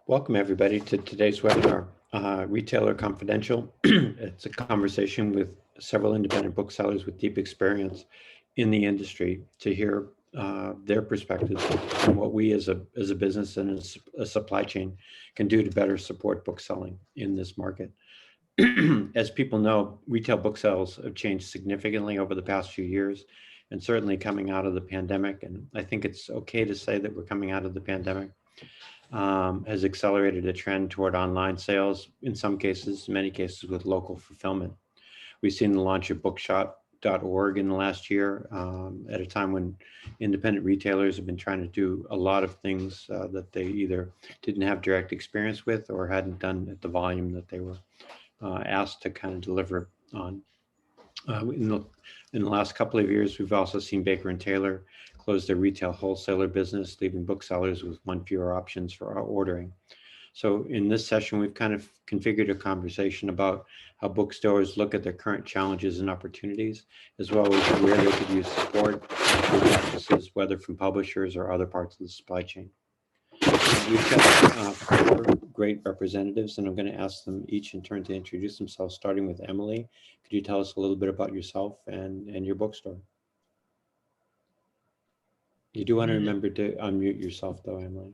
Welcome, everybody, to today's webinar, Retailer Confidential. It's a conversation with several independent booksellers with deep experience in the industry to hear their perspectives on what we as a business and as a supply chain can do to better support bookselling in this market. As people know, retail book sales have changed significantly over the past few years, and certainly coming out of the pandemic. And I think it's okay to say that we're coming out of the pandemic. Has accelerated a trend toward online sales, in some cases, in many cases with local fulfillment. We've seen the launch of bookshop.org in the last year, at a time when independent retailers have been trying to do a lot of things that they either didn't have direct experience with or hadn't done at the volume that they were asked to kind of deliver on. In the last couple of years, we've also seen Baker and Taylor close their retail wholesaler business, leaving booksellers with one fewer options for ordering. So in this session, we've kind of configured a conversation about how bookstores look at their current challenges and opportunities, as well as where they could use support practices, whether from publishers or other parts of the supply chain. We've got 4 great representatives, and I'm going to ask them each in turn to introduce themselves, starting with Emily. Could you tell us a little bit about yourself and your bookstore? You do want to remember to unmute yourself, though, Emily.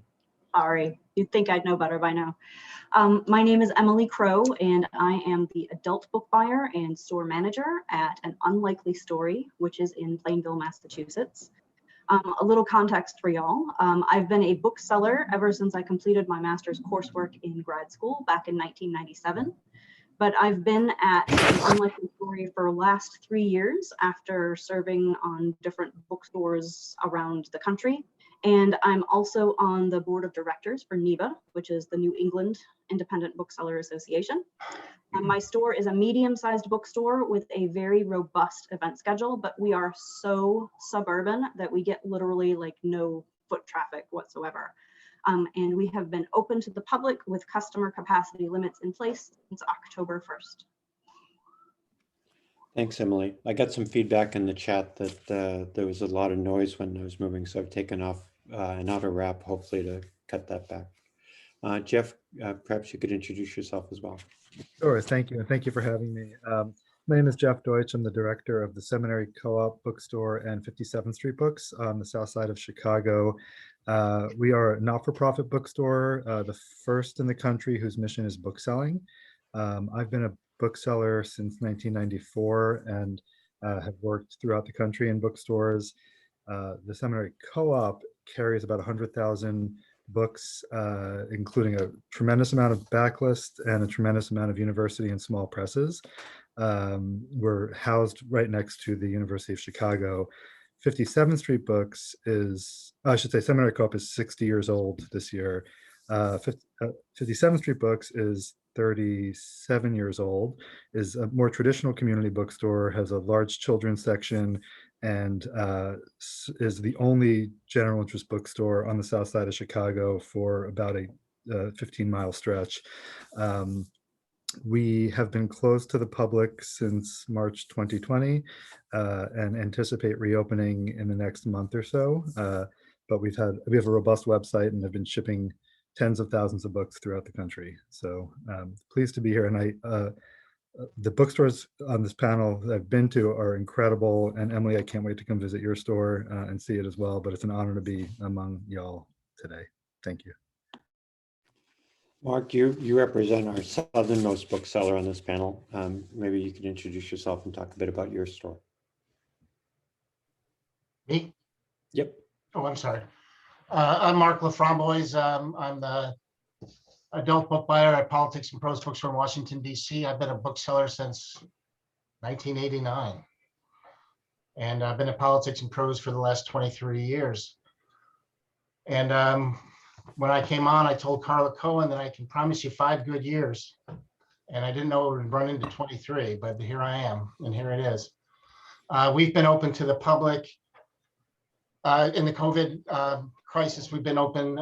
Sorry, you'd think I'd know better by now. My name is Emily Crowe, and I am the adult book buyer and store manager at An Unlikely Story, which is in Plainville, Massachusetts. A little context for y'all. I've been a bookseller ever since I completed my master's coursework in grad school back in 1997. But I've been at An Unlikely Story for the last 3 years after serving on different bookstores around the country. And I'm also on the board of directors for NEBA, which is the New England Independent Bookseller Association. My store is a medium-sized bookstore with a very robust event schedule, but we are so suburban that we get literally like no foot traffic whatsoever. And we have been open to the public with customer capacity limits in place since October 1st. Thanks, Emily. I got some feedback in the chat that there was a lot of noise when I was moving, so I've taken off an auto wrap, hopefully to cut that back. Jeff, perhaps you could introduce yourself as well. Sure, thank you, and thank you for having me. My name is Jeff Deutsch. I'm the director of the Seminary Co-op Bookstore and 57th Street Books on the south side of Chicago. We are a not-for-profit bookstore, the first in the country whose mission is bookselling. I've been a bookseller since 1994 and have worked throughout the country in bookstores. The Seminary Co-op carries about 100,000 books, including a tremendous amount of backlist and a tremendous amount of university and small presses. We're housed right next to the University of Chicago. 57th Street Books is, I should say, Seminary Co-op is 60 years old this year. 57th Street Books is 37 years old, is a more traditional community bookstore, has a large children's section, and is the only general interest bookstore on the south side of Chicago for about a 15-mile stretch. We have been closed to the public since March 2020 and anticipate reopening in the next month or so. But we have a robust website and have been shipping tens of thousands of books throughout the country. So pleased to be here. And the bookstores on this panel that I've been to are incredible. And Emily, I can't wait to come visit your store and see it as well. But it's an honor to be among y'all today. Thank you. Mark, you represent our southernmost bookseller on this panel. Maybe you could introduce yourself and talk a bit about your store. Me? Yep. Oh, I'm sorry. I'm Mark Laframboise. I'm the adult book buyer at Politics and Prose Bookstore in Washington, D.C. I've been a bookseller since 1989. And I've been at Politics and Prose for the last 23 years. And when I came on, I told Carla Cohen that I can promise you 5 good years. And I didn't know it would run into 23, but here I am, and here it is. We've been open to the public. In the COVID crisis, we've been open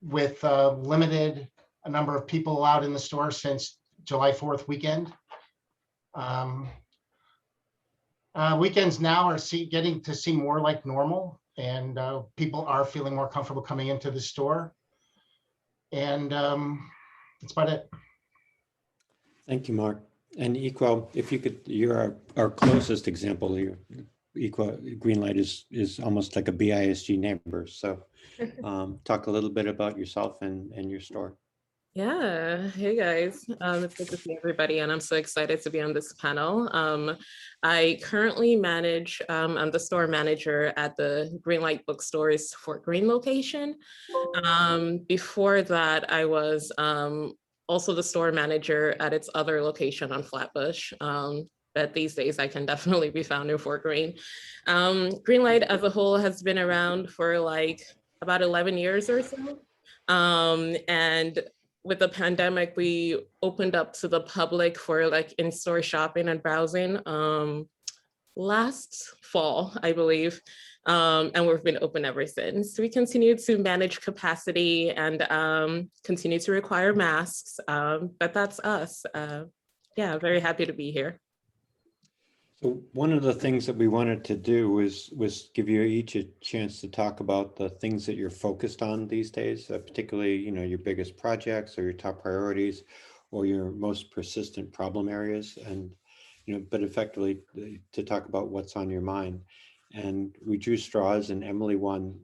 with limited a number of people allowed in the store since July 4th weekend. Weekends now are getting to seem more like normal, and people are feeling more comfortable coming into the store. And that's about it. Thank you, Mark. And Ikwo, if you could, you're our closest example. Ikwo Greenlight is almost like a BISG neighbor. So talk a little bit about yourself and your store. Yeah, hey guys, it's good to see everybody, and I'm so excited to be on this panel. I currently manage, I'm the store manager at the Greenlight Bookstores Fort Greene location. Before that, I was also the store manager at its other location on Flatbush. But these days I can definitely be found in Fort Greene. Greenlight as a whole has been around for like about 11 years or so. And with the pandemic, we opened up to the public for like in-store shopping and browsing last fall, I believe. And we've been open ever since. We continue to manage capacity and continue to require masks, but that's us. Yeah, very happy to be here. So one of the things that we wanted to do was give you each a chance to talk about the things that you're focused on these days, particularly, your biggest projects or your top priorities or your most persistent problem areas, and, but effectively to talk about what's on your mind. And we drew straws, and Emily won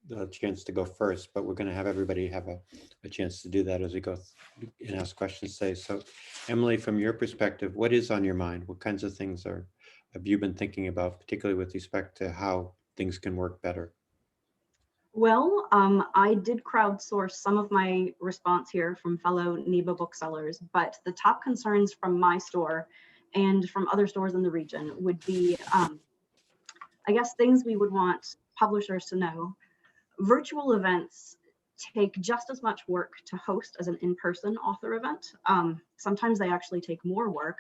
the chance to go first, but we're going to have everybody have a chance to do that as we go and ask questions today. So Emily, from your perspective, what is on your mind? What kinds of things have you been thinking about, particularly with respect to how things can work better? Well, I did crowdsource some of my response here from fellow NEBA booksellers, but the top concerns from my store and from other stores in the region would be, I guess, things we would want publishers to know. Virtual events take just as much work to host as an in-person author event. Sometimes they actually take more work.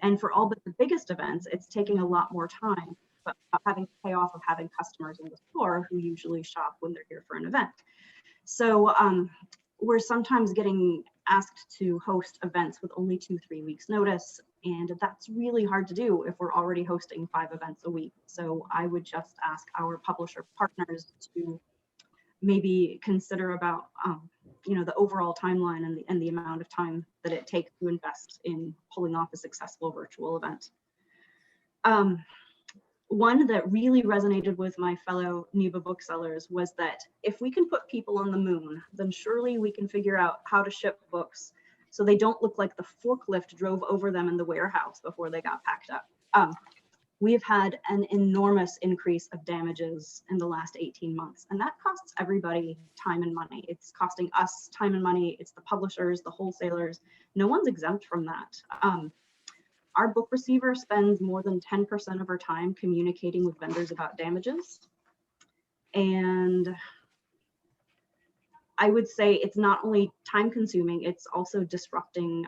And for all but the biggest events, it's taking a lot more time, but having to pay off of having customers in the store who usually shop when they're here for an event. So we're sometimes getting asked to host events with only 2-3 weeks notice. And that's really hard to do if we're already hosting 5 events a week. So I would just ask our publisher partners to maybe consider about the overall timeline and the amount of time that it takes to invest in pulling off a successful virtual event. One that really resonated with my fellow NEBA booksellers was that if we can put people on the moon, then surely we can figure out how to ship books so they don't look like the forklift drove over them in the warehouse before they got packed up. We've had an enormous increase of damages in the last 18 months, and that costs everybody time and money. It's costing us time and money. It's the publishers, the wholesalers. No one's exempt from that. Our book receiver spends more than 10% of her time communicating with vendors about damages. And I would say it's not only time consuming, it's also disrupting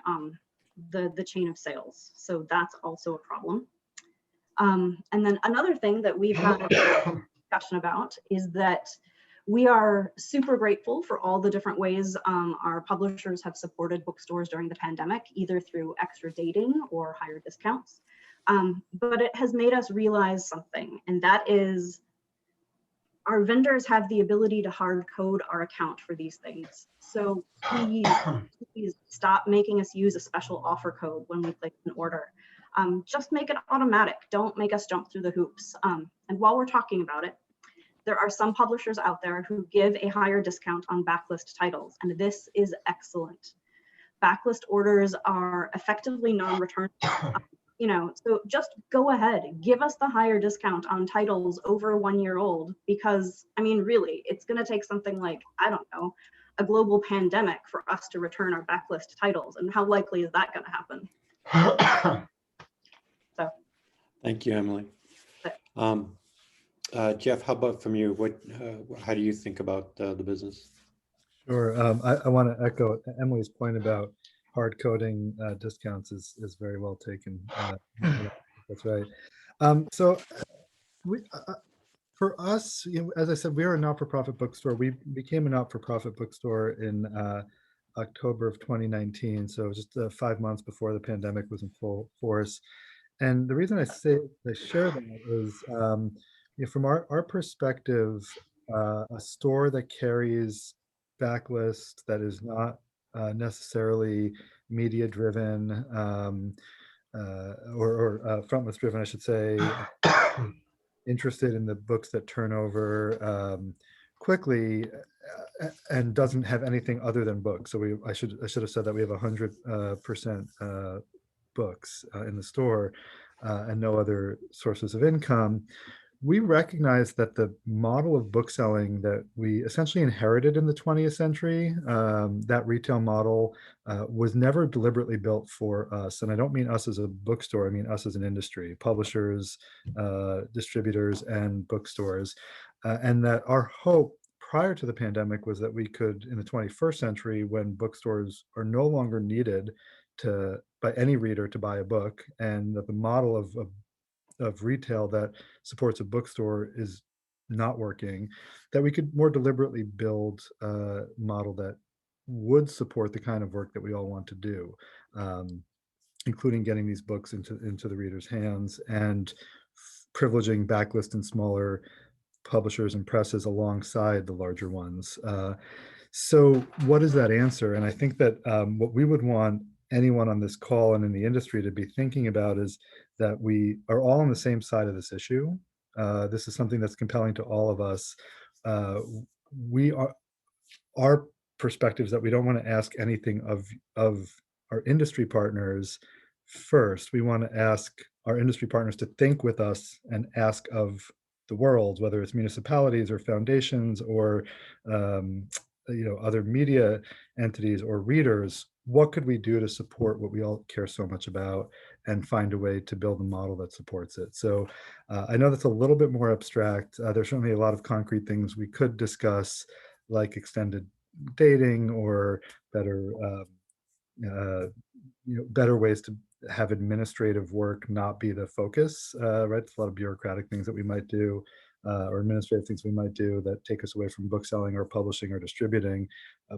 the chain of sales. So that's also a problem. And then another thing that we've had a discussion about is that we are super grateful for all the different ways our publishers have supported bookstores during the pandemic, either through extra dating or higher discounts. But it has made us realize something, and that is our vendors have the ability to hard code our account for these things. So please stop making us use a special offer code when we place an order. Just make it automatic. Don't make us jump through the hoops. And while we're talking about it, there are some publishers out there who give a higher discount on backlist titles, and this is excellent. Backlist orders are effectively non-return. So just go ahead, give us the higher discount on titles over 1 year old, because I mean, really, it's going to take something like, I don't know, a global pandemic for us to return our backlist titles. And how likely is that going to happen? So. Thank you, Emily. Jeff, how about from you? How do you think about the business? Sure. I want to echo Emily's point about hard coding discounts is very well taken. That's right. So for us, as I said, we are a not-for-profit bookstore. We became a not-for-profit bookstore in October of 2019. So just 5 months before the pandemic was in full force. And the reason I share that is, from our perspective, a store that carries backlist, that is not necessarily media driven, or frontlist driven, I should say, interested in the books that turn over quickly, and doesn't have anything other than books. So I should have said that we have 100% books in the store, and no other sources of income. We recognize that the model of bookselling that we essentially inherited in the 20th century, that retail model, was never deliberately built for us. And I don't mean us as a bookstore, I mean us as an industry, publishers, distributors, and bookstores. And that our hope prior to the pandemic was that we could, in the 21st century, when bookstores are no longer needed by any reader to buy a book, and that the model of retail that supports a bookstore is not working, that we could more deliberately build a model that would support the kind of work that we all want to do, including getting these books into the reader's hands, and privileging backlist and smaller publishers and presses alongside the larger ones. So what is that answer? And I think that what we would want anyone on this call and in the industry to be thinking about is that we are all on the same side of this issue. This is something that's compelling to all of us. Our perspectives that we don't want to ask anything of our industry partners first. We want to ask our industry partners to think with us and ask of the world, whether it's municipalities or foundations or other media entities or readers. What could we do to support what we all care so much about, and find a way to build a model that supports it? So I know that's a little bit more abstract. There's certainly a lot of concrete things we could discuss, like extended dating or better better ways to have administrative work not be the focus, right? There's a lot of bureaucratic things that we might do, or administrative things we might do that take us away from bookselling or publishing or distributing.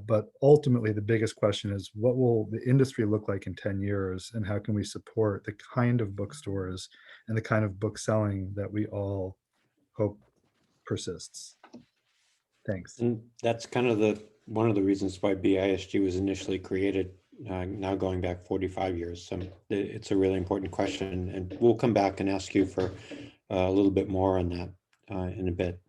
But ultimately, the biggest question is, what will the industry look like in 10 years? And how can we support the kind of bookstores and the kind of book selling that we all hope persists? Thanks. And that's kind of one of the reasons why BISG was initially created, now going back 45 years. So it's a really important question, and we'll come back and ask you for a little bit more on that in a bit.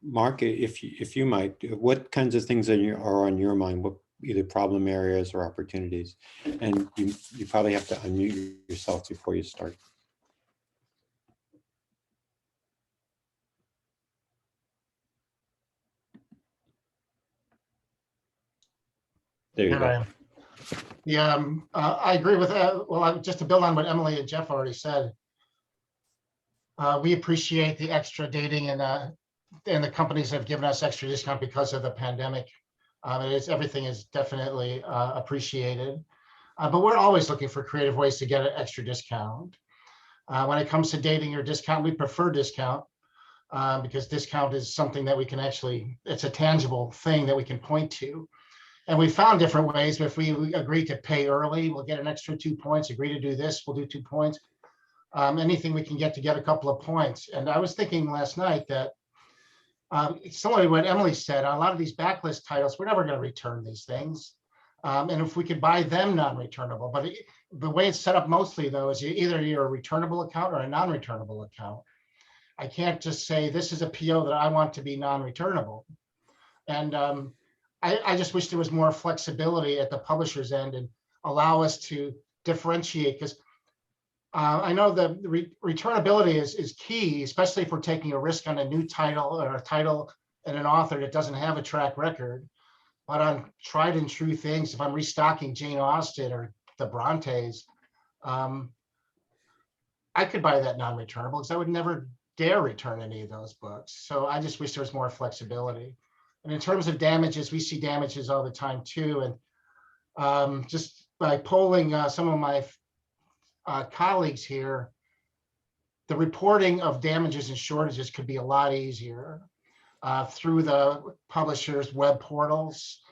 Mark, if you might, what kinds of things are on your mind? What either problem areas or opportunities? And you probably have to unmute yourself before you start. There you go. Yeah, I agree with that. Well, just to build on what Emily and Jeff already said, we appreciate the extra dating, and the companies have given us extra discount because of the pandemic. Everything is definitely appreciated, but we're always looking for creative ways to get an extra discount. When it comes to dating or discount, we prefer discount because discount is something that we can it's a tangible thing that we can point to. And we found different ways. If we agree to pay early, we'll get an extra 2 points. Agree to do this, we'll do 2 points. Anything we can get to get a couple of points. And I was thinking last night that similar to what Emily said, a lot of these backlist titles, we're never going to return these things. And if we could buy them non-returnable, but the way it's set up mostly though is either you're a returnable account or a non-returnable account. I can't just say this is a PO that I want to be non-returnable. And I just wish there was more flexibility at the publisher's end and allow us to differentiate, because I know the returnability is key, especially if we're taking a risk on a new title or a title and an author that doesn't have a track record. But on tried and true things, if I'm restocking Jane Austen or the Brontes, I could buy that non-returnable because I would never dare return any of those books. So I just wish there was more flexibility. And in terms of damages, we see damages all the time too. And just by polling some of my colleagues here, the reporting of damages and shortages could be a lot easier through the publishers' web portals.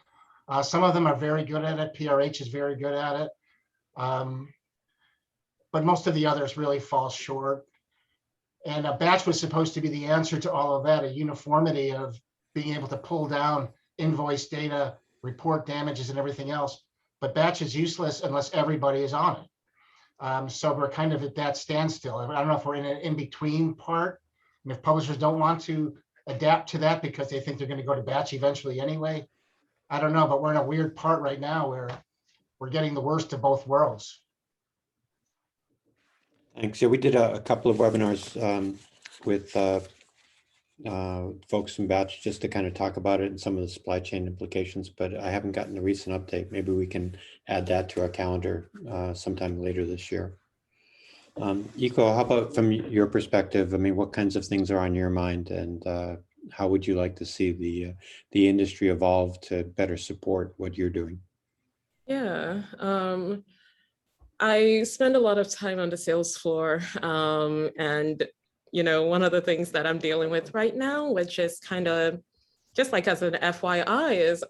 Some of them are very good at it. PRH is very good at it. But most of the others really fall short. And a batch was supposed to be the answer to all of that, a uniformity of being able to pull down invoice data, report damages and everything else. But batch is useless unless everybody is on it. So we're kind of at that standstill. I don't know if we're in an in-between part. And if publishers don't want to adapt to that because they think they're going to go to batch eventually anyway, I don't know, but we're in a weird part right now where we're getting the worst of both worlds. Thanks. Yeah, we did a couple of webinars with folks from Batch just to kind of talk about it and some of the supply chain implications, but I haven't gotten a recent update. Maybe we can add that to our calendar sometime later this year. Ikwo, how about from your perspective? I mean, what kinds of things are on your mind, and how would you like to see the industry evolve to better support what you're doing? Yeah, I spend a lot of time on the sales floor, and one of the things that I'm dealing with right now, which is kind of just like as an FYI, is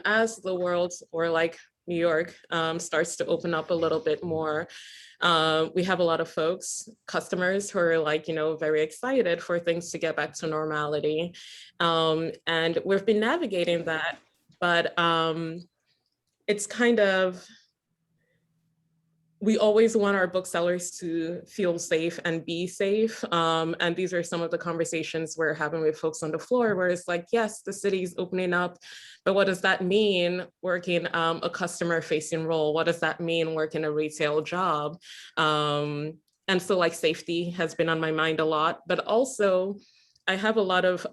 as the world, or like New York, starts to open up a little bit more, we have a lot of folks, customers, who are like, very excited for things to get back to normality. And we've been navigating that, but it's kind of, we always want our booksellers to feel safe and be safe. And these are some of the conversations we're having with folks on the floor, where it's like, yes, the city's opening up, but what does that mean working a customer facing role? What does that mean working a retail job? And so like safety has been on my mind a lot, but also I have a lot of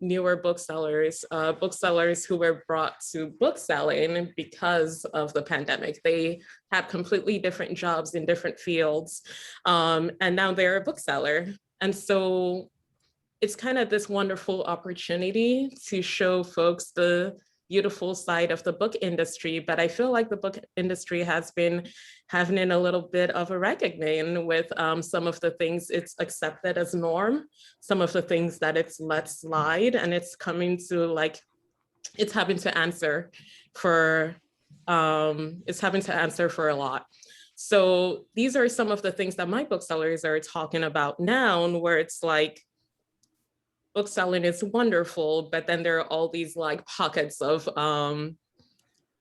newer booksellers who were brought to bookselling because of the pandemic. They had completely different jobs in different fields, and now they're a bookseller. And so it's kind of this wonderful opportunity to show folks the beautiful side of the book industry, but I feel like the book industry has been having a little bit of a reckoning with some of the things it's accepted as norm, some of the things that it's let slide, and it's coming to like, it's having to answer for a lot. So these are some of the things that my booksellers are talking about now, where it's like, bookselling is wonderful, but then there are all these like pockets of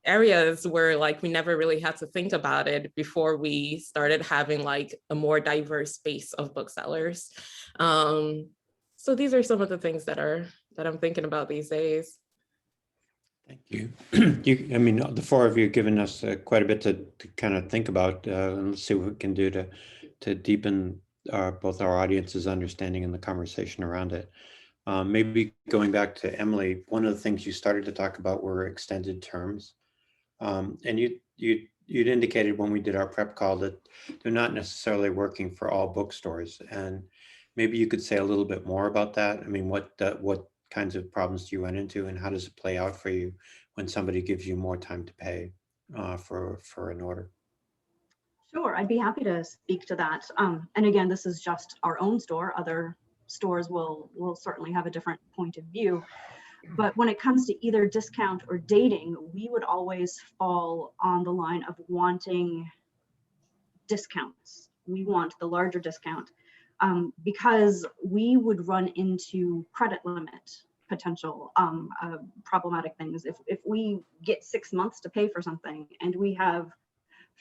areas where like we never really had to think about it before we started having like a more diverse base of booksellers. So these are some of the things that I'm thinking about these days. Thank you. I mean, the four of you have given us quite a bit to kind of think about, and let's see what we can do to deepen both our audience's understanding and the conversation around it. Maybe going back to Emily, one of the things you started to talk about were extended terms. And you'd indicated when we did our prep call that they're not necessarily working for all bookstores. And maybe you could say a little bit more about that. I mean, what kinds of problems do you run into, and how does it play out for you when somebody gives you more time to pay for an order? Sure, I'd be happy to speak to that. And again, this is just our own store. Other stores will certainly have a different point of view. But when it comes to either discount or dating, we would always fall on the line of wanting discounts. We want the larger discount because we would run into credit limit potential problematic things. If we get 6 months to pay for something and we have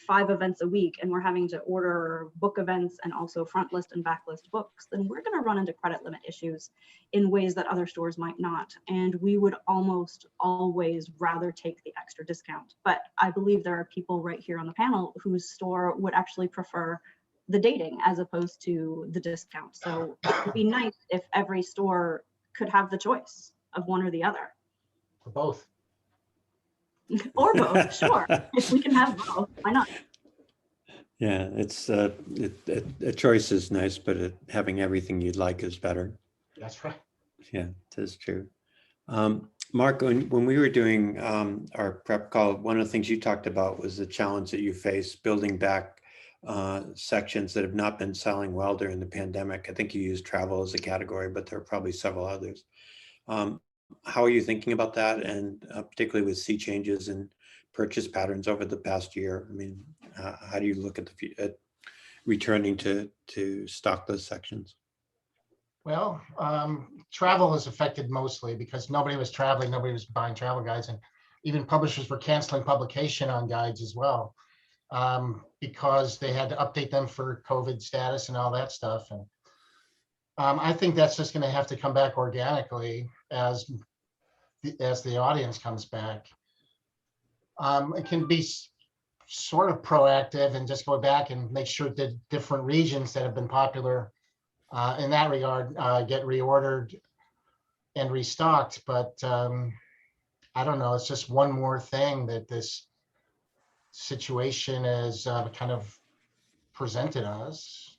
5 events a week and we're having to order book events and also front list and backlist books, then we're going to run into credit limit issues in ways that other stores might not. And we would almost always rather take the extra discount. But I believe there are people right here on the panel whose store would actually prefer the dating as opposed to the discount. So it would be nice if every store could have the choice of one or the other. Or both. Or both, sure. If we can have both, why not? Yeah, it's a choice is nice, but having everything you'd like is better. That's right. Yeah, that's true. Mark, when we were doing our prep call, one of the things you talked about was the challenge that you face building back sections that have not been selling well during the pandemic. I think you used travel as a category, but there are probably several others. How are you thinking about that, and particularly with sea changes and purchase patterns over the past year? I mean, how do you look at returning to stock those sections? Well, travel is affected mostly because nobody was traveling, nobody was buying travel guides, and even publishers were canceling publication on guides as well, because they had to update them for COVID status and all that stuff. And I think that's just going to have to come back organically as the audience comes back. It can be sort of proactive and just go back and make sure that different regions that have been popular in that regard get reordered and restocked. But I don't know, it's just one more thing that this situation is kind of presented us.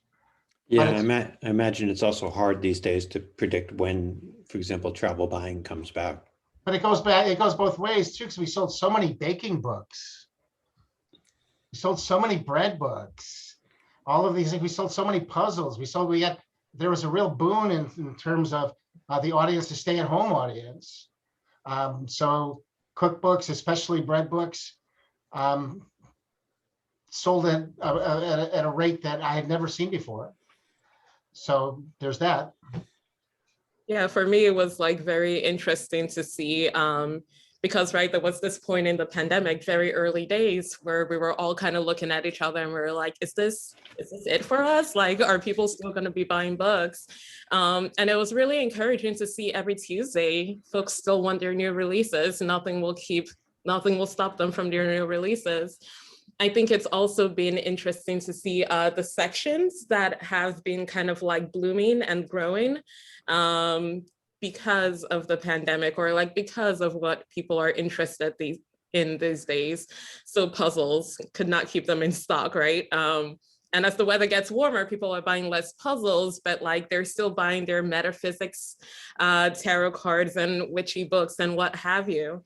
Yeah, it's- I imagine it's also hard these days to predict when, for example, travel buying comes back. But it goes both ways too, because we sold so many baking books. We sold so many bread books. All of these things, we sold so many puzzles. There was a real boon in terms of the audience, the stay-at-home audience. So cookbooks, especially bread books, sold at a rate that I had never seen before. So there's that. Yeah, for me, it was like very interesting to see because, right, there was this point in the pandemic, very early days, where we were all kind of looking at each other and we were like, is this it for us? Like, are people still going to be buying books? And it was really encouraging to see every Tuesday, folks still want their new releases. Nothing will stop them from their new releases. I think it's also been interesting to see the sections that have been kind of like blooming and growing because of the pandemic, or like because of what people are interested in these days. So puzzles could not keep them in stock, right? And as the weather gets warmer, people are buying less puzzles, but like they're still buying their metaphysics, tarot cards and witchy books and what have you.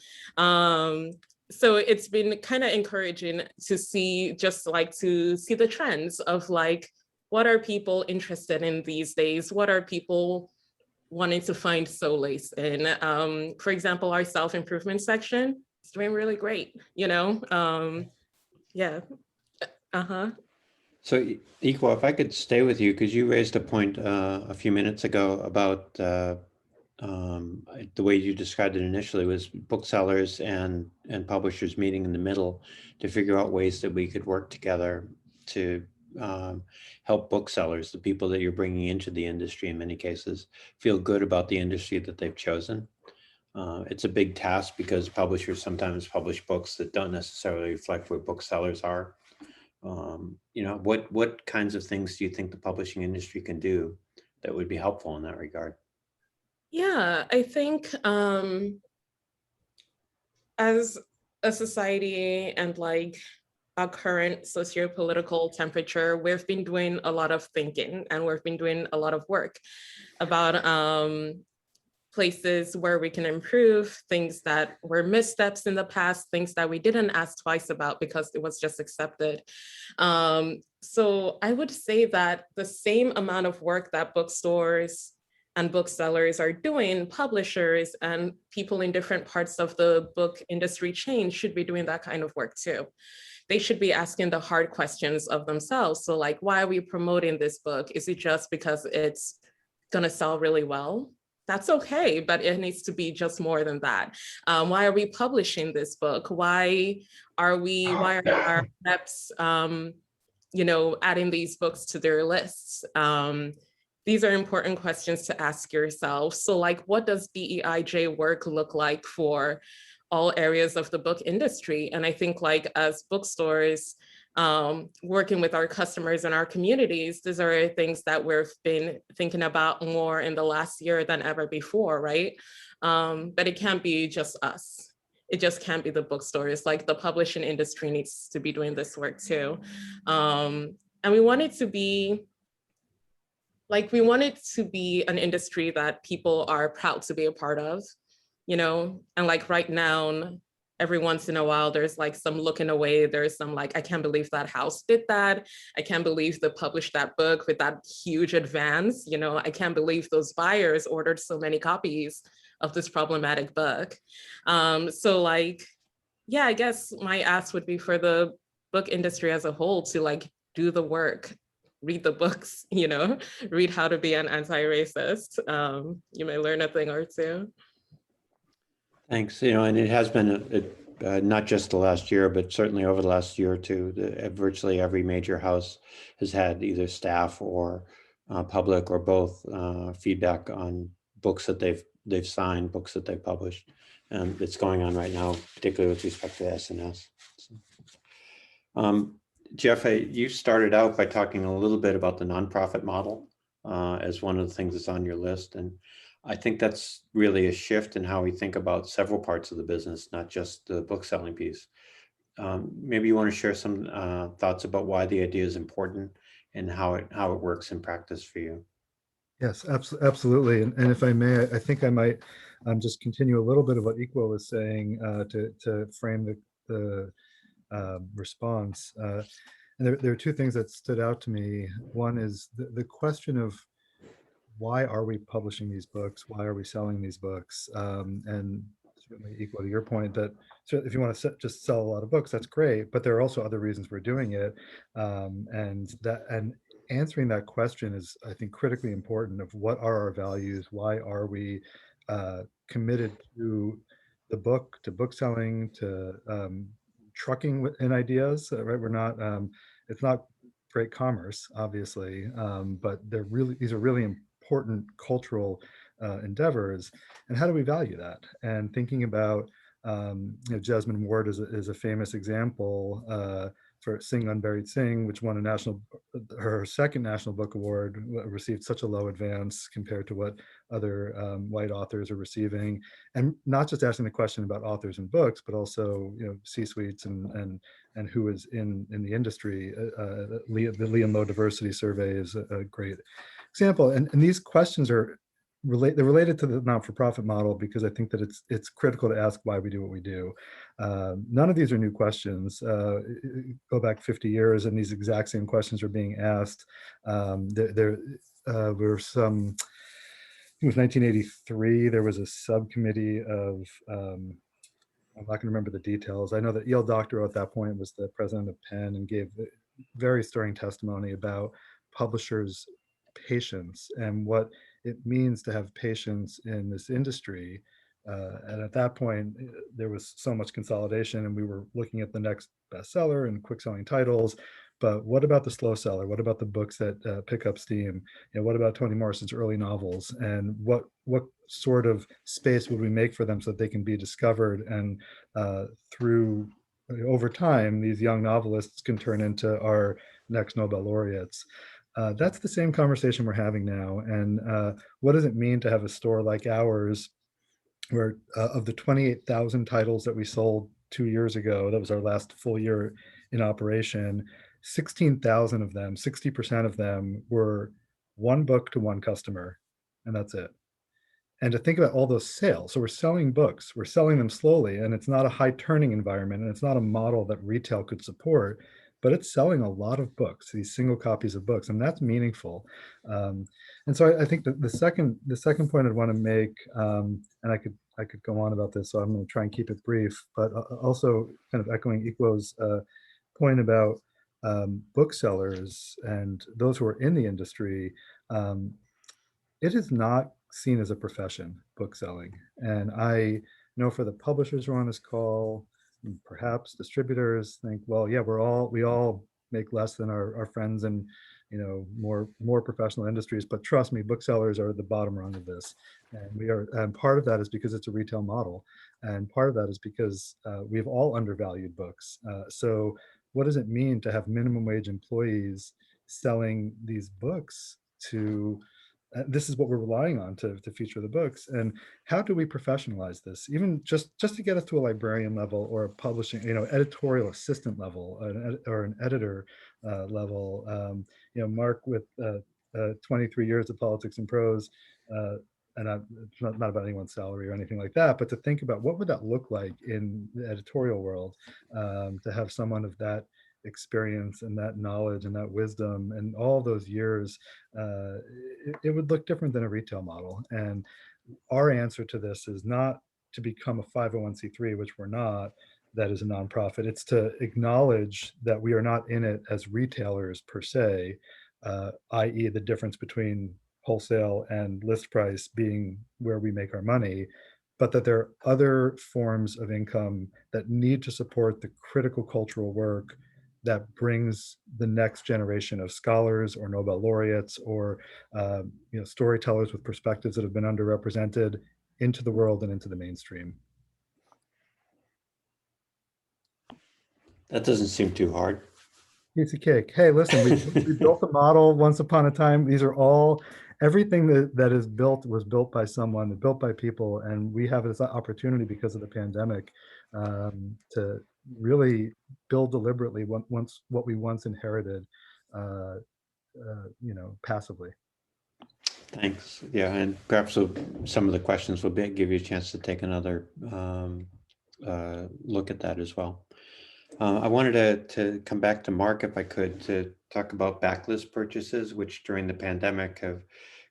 So it's been kind of encouraging to see the trends of like, what are people interested in these days? What are people wanting to find solace in? For example, our self-improvement section is doing really great, yeah. So Ikwo, if I could stay with you, because you raised a point a few minutes ago about the way you described it initially was booksellers and publishers meeting in the middle to figure out ways that we could work together to help booksellers, the people that you're bringing into the industry in many cases, feel good about the industry that they've chosen. It's a big task because publishers sometimes publish books that don't necessarily reflect what booksellers are. What kinds of things do you think the publishing industry can do that would be helpful in that regard? Yeah, I think as a society and like our current socio-political temperature, we've been doing a lot of thinking and we've been doing a lot of work about places where we can improve, things that were missteps in the past, things that we didn't ask twice about because it was just accepted. So I would say that the same amount of work that bookstores and booksellers are doing, publishers and people in different parts of the book industry chain should be doing that kind of work too. They should be asking the hard questions of themselves. So like, why are we promoting this book? Is it just because it's gonna sell really well? That's okay, but it needs to be just more than that. Why are we publishing this book? Why are our reps, adding these books to their lists? These are important questions to ask yourself. So like, what does DEIJ work look like for all areas of the book industry? And I think like as bookstores, working with our customers and our communities, these are things that we've been thinking about more in the last year than ever before, right? But it can't be just us. It just can't be the bookstores. Like the publishing industry needs to be doing this work too. And we want it to be an industry that people are proud to be a part of, and like right now, every once in a while, there's like some looking away. There's some like, I can't believe that house did that. I can't believe they published that book with that huge advance. I can't believe those buyers ordered so many copies of this problematic book. So like, yeah, I guess my ask would be for the book industry as a whole to like do the work, read the books, read How to Be an Anti-Racist. You may learn a thing or two. Thanks. And it has been not just the last year, but certainly over the last year or two, virtually every major house has had either staff or public or both feedback on books that they've signed, books that they've published. And it's going on right now, particularly with respect to SNS. Jeff, you started out by talking a little bit about the nonprofit model as one of the things that's on your list. And I think that's really a shift in how we think about several parts of the business, not just the book selling piece. Maybe you want to share some thoughts about why the idea is important and how it works in practice for you. Yes, absolutely. And if I may, I think I might just continue a little bit of what Ikwo was saying to frame the response. And there are two things that stood out to me. One is the question of why are we publishing these books? Why are we selling these books? And certainly equal to your point that if you want to just sell a lot of books, that's great. But there are also other reasons we're doing it, and answering that question is, I think, critically important. Of what are our values? Why are we committed to the book, to book selling, to trucking in ideas? Right? We're not. It's not great commerce, obviously, but these are really important cultural endeavors. And how do we value that? And thinking about Jasmine Ward is a famous example for Sing Unburied Sing, which won her second National Book Award, received such a low advance compared to what other white authors are receiving. And not just asking the question about authors and books, but also C-suites and who is in the industry. The Lee and Low Diversity Survey is a great example. And these questions are they're related to the not-for-profit model, because I think that it's critical to ask why we do what we do. None of these are new questions. Go back 50 years and these exact same questions are being asked. There were some, it was 1983, there was a subcommittee of, I'm not going to remember the details. I know that E.L. Doctorow at that point was the president of Penn and gave very stirring testimony about publishers' patience and what it means to have patience in this industry. And at that point, there was so much consolidation and we were looking at the next bestseller and quick selling titles. But what about the slow seller? What about the books that pick up steam? What about Toni Morrison's early novels? And what sort of space would we make for them so that they can be discovered? And through over time, these young novelists can turn into our next Nobel laureates. That's the same conversation we're having now. And what does it mean to have a store like ours, where of the 28,000 titles that we sold 2 years ago, that was our last full year in operation, 16,000 of them, 60% of them were one book to one customer, and that's it. And to think about all those sales, so we're selling books, we're selling them slowly, and it's not a high turning environment, and it's not a model that retail could support, but it's selling a lot of books, these single copies of books, and that's meaningful. And so I think that the second point I'd want to make, and I could go on about this, so I'm going to try and keep it brief, but also kind of echoing Ikwo's point about booksellers and those who are in the industry. It is not seen as a profession, bookselling, and I know for the publishers who are on this call, perhaps distributors think, well, yeah, we all make less than our friends in more professional industries, but trust me, booksellers are the bottom rung of this, and part of that is because it's a retail model, and part of that is because we've all undervalued books. So what does it mean to have minimum wage employees selling these books to this is what we're relying on to feature the books? And how do we professionalize this, even just to get us to a librarian level or a publishing, editorial assistant level, or an editor level? Mark with 23 years of politics and prose, and it's not about anyone's salary or anything like that, but to think about what would that look like in the editorial world, to have someone of that experience and that knowledge and that wisdom and all those years, it would look different than a retail model. And our answer to this is not to become a 501c3, which we're not, that is a nonprofit. It's to acknowledge that we are not in it as retailers per se, i.e. the difference between wholesale and list price being where we make our money, but that there are other forms of income that need to support the critical cultural work that brings the next generation of scholars or Nobel laureates or storytellers with perspectives that have been underrepresented into the world and into the mainstream. That doesn't seem too hard. Piece of cake. Hey, listen, we built a model once upon a time. These are all, everything that is built was built by someone, built by people, and we have this opportunity because of the pandemic to really build deliberately what we once inherited, passively. Thanks. Yeah, and perhaps some of the questions will give you a chance to take another look at that as well. I wanted to come back to Mark, if I could, to talk about backlist purchases, which during the pandemic have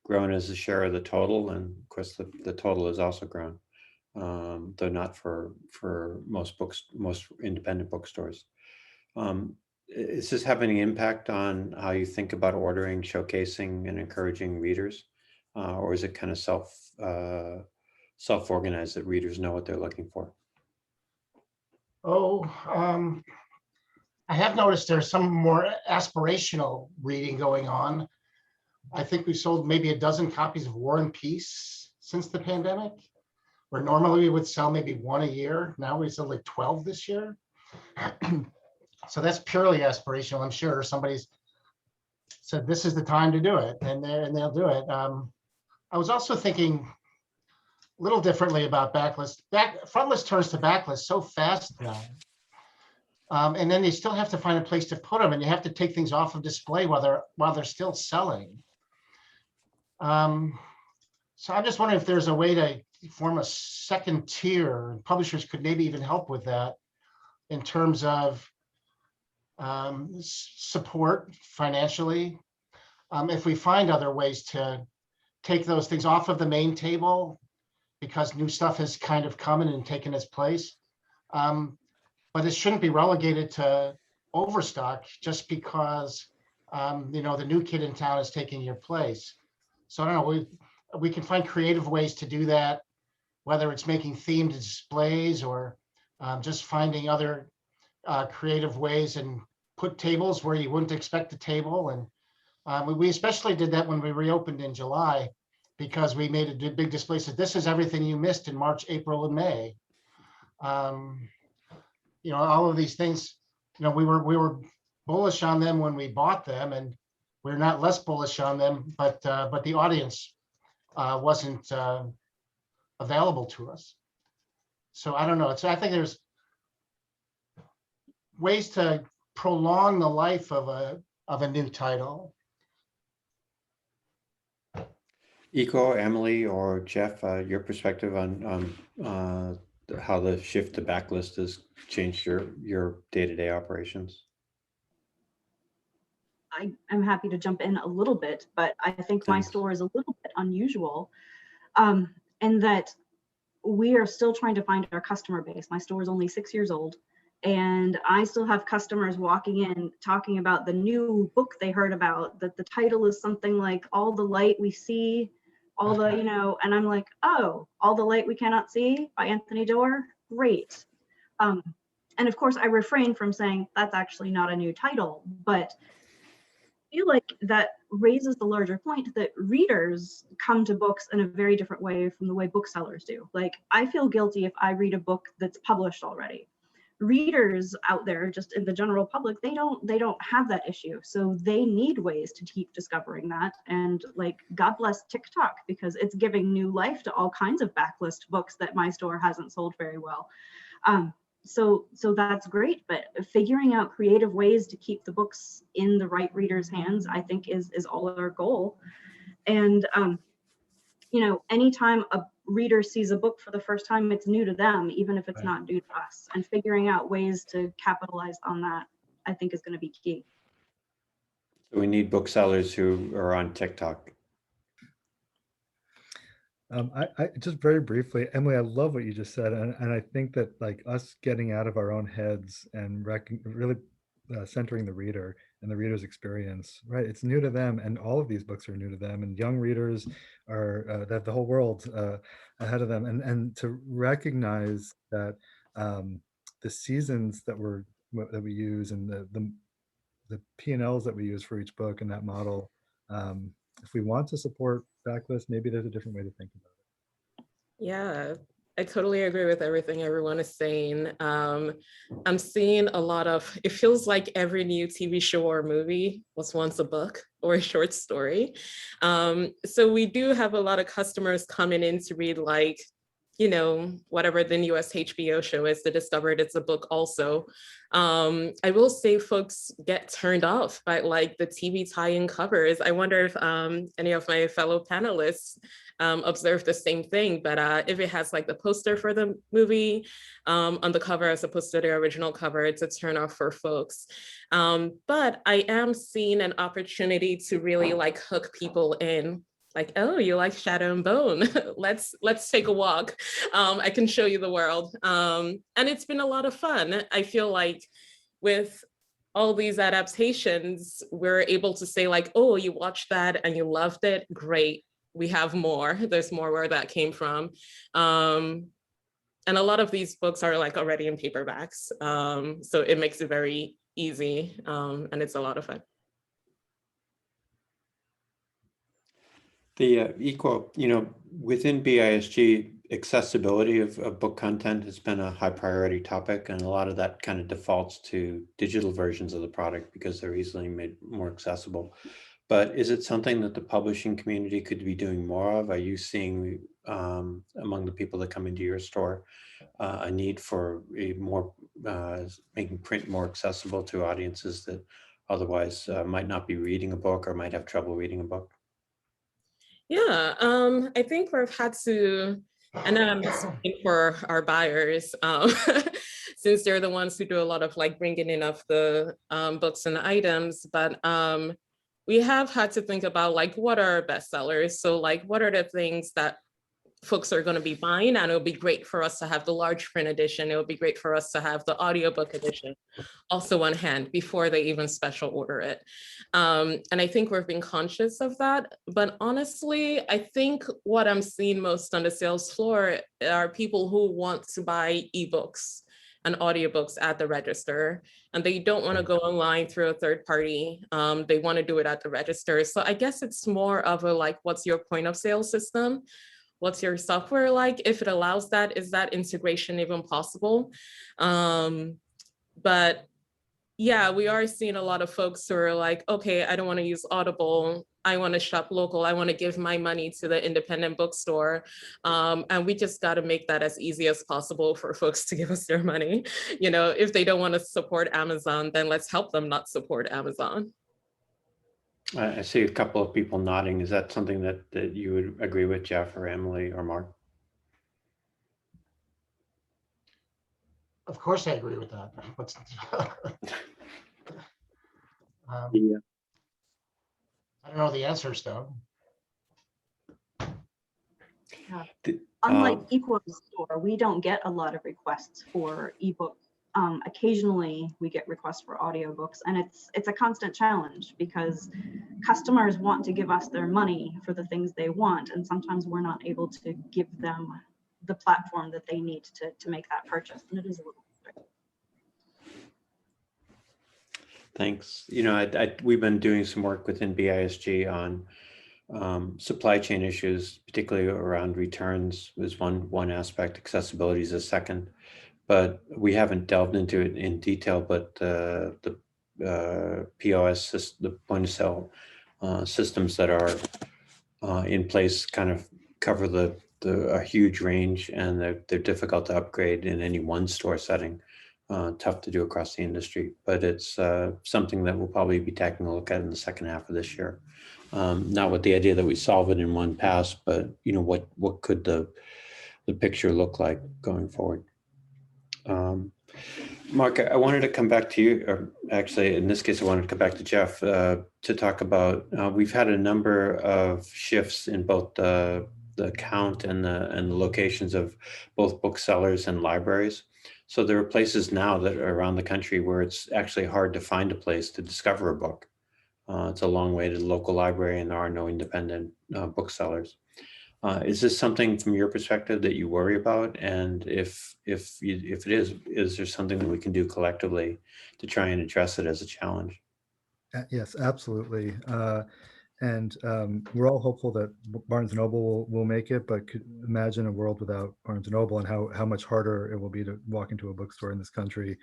grown as a share of the total. And of course, the total has also grown, though not for most independent bookstores. Is this having an impact on how you think about ordering, showcasing, and encouraging readers? Or is it kind of self-organized that readers know what they're looking for? I have noticed there's some more aspirational reading going on. I think we sold maybe a dozen copies of War and Peace since the pandemic, where normally we would sell maybe one a year. Now we sell like 12 this year. So that's purely aspirational. I'm sure somebody's said this is the time to do it, and they'll do it. I was also thinking a little differently about backlist. Frontlist turns to backlist so fast now. And then you still have to find a place to put them, and you have to take things off of display while they're still selling. So I'm just wondering if there's a way to form a second tier, and publishers could maybe even help with that in terms of support financially. If we find other ways to take those things off of the main table because new stuff has kind of come in and taken its place. But it shouldn't be relegated to overstock just because the new kid in town is taking your place. So I don't know, we can find creative ways to do that, whether it's making themed displays or just finding other creative ways and put tables where you wouldn't expect a table. And we especially did that when we reopened in July, because we made a big display. So this is everything you missed in March, April, and May. All of these things, we were bullish on them when we bought them, and we're not less bullish on them, but the audience wasn't available to us. So I don't know. I think there's ways to prolong the life of a new title. Ikwo, Emily, or Jeff, your perspective on how the shift to backlist has changed your day-to-day operations? I'm happy to jump in a little bit, but I think my store is a little bit unusual in that we are still trying to find our customer base. My store is only 6 years old, and I still have customers walking in talking about the new book they heard about, that the title is something like All the Light We See, all the, and I'm like, oh, All the Light We Cannot See by Anthony Doerr, great. And of course I refrain from saying that's actually not a new title, but I feel like that raises the larger point that readers come to books in a very different way from the way booksellers do. Like, I feel guilty if I read a book that's published already. Readers out there, just in the general public, they don't have that issue, so they need ways to keep discovering that. And like, God bless TikTok, because it's giving new life to all kinds of backlist books that my store hasn't sold very well. So that's great, but figuring out creative ways to keep the books in the right readers' hands, I think is all our goal. And anytime a reader sees a book for the first time, it's new to them, even if it's not new to us. And figuring out ways to capitalize on that, I think, is going to be key. So we need booksellers who are on TikTok. I just very briefly, Emily, I love what you just said, and I think that like us getting out of our own heads and really centering the reader and the reader's experience, right? It's new to them, and all of these books are new to them, and young readers are they have the whole world ahead of them, and to recognize that the seasons that we use and the P&Ls that we use for each book and that model, if we want to support backlist, maybe there's a different way to think about it. Yeah, I totally agree with everything everyone is saying. I'm seeing a lot of, it feels like every new TV show or movie was once a book or a short story. So we do have a lot of customers coming in to read, like, you know, whatever the newest HBO show is, they discovered it's a book also. I will say folks get turned off by like the TV tie-in covers. I wonder if any of my fellow panelists observe the same thing, but if it has like the poster for the movie on the cover as opposed to the original cover, it's a turn off for folks. But I am seeing an opportunity to really like hook people in. Like, oh, you like Shadow and Bone? let's take a walk. I can show you the world. And it's been a lot of fun. I feel like with all these adaptations, we're able to say like, oh, you watched that and you loved it, great. We have more. There's more where that came from. And a lot of these books are like already in paperbacks. So it makes it very easy and it's a lot of fun. The Ikwo, you know, within BISG, accessibility of book content has been a high priority topic, and a lot of that kind of defaults to digital versions of the product because they're easily made more accessible. But is it something that the publishing community could be doing more of? Are you seeing among the people that come into your store a need for a more making print more accessible to audiences that otherwise might not be reading a book or might have trouble reading a book? Yeah, I think we've had to, and I'm speaking for our buyers, since they're the ones who do a lot of like bringing in of the books and items, but we have had to think about like, what are our bestsellers? So like, what are the things that folks are going to be buying, and it'll be great for us to have the large print edition. It would be great for us to have the audiobook edition also on hand before they even special order it. And I think we've been conscious of that. But honestly, I think what I'm seeing most on the sales floor are people who want to buy ebooks and audiobooks at the register, and they don't want to go online through a third party. They want to do it at the register. So I guess it's more of a like, what's your point of sale system? What's your software like? If it allows that, is that integration even possible? But yeah, we are seeing a lot of folks who are like, okay, I don't want to use Audible. I want to shop local. I want to give my money to the independent bookstore. And we just got to make that as easy as possible for folks to give us their money. You know, if they don't want to support Amazon, then let's help them not support Amazon. I see a couple of people nodding. Is that something that you would agree with, Jeff or Emily or Mark? Of course, I agree with that. Yeah. I don't know the answers though. Unlike Ikwo Store, we don't get a lot of requests for ebooks. Occasionally we get requests for audiobooks, and it's a constant challenge because customers want to give us their money for the things they want, and sometimes we're not able to give them the platform that they need to make that purchase, and it is a little frustrating. Thanks. You know, we've been doing some work within BISG on supply chain issues, particularly around returns is one aspect, accessibility is a second. But we haven't delved into it in detail, but the POS, the point of sale systems that are in place kind of cover a huge range, and they're difficult to upgrade in any one store setting. Tough to do across the industry, but it's something that we'll probably be taking a look at in the second half of this year. Not with the idea that we solve it in one pass, but you know, what could the picture look like going forward? Mark, I wanted to come back to you, or actually in this case, I wanted to come back to Jeff to talk about, we've had a number of shifts in both the count and the locations of both booksellers and libraries. So there are places now that are around the country where it's actually hard to find a place to discover a book. It's a long way to the local library, and there are no independent booksellers. Is this something from your perspective that you worry about? And if it is there something that we can do collectively to try and address it as a challenge? Yes, absolutely. And we're all hopeful that Barnes and Noble will make it, but could imagine a world without Barnes and Noble and how much harder it will be to walk into a bookstore in this country.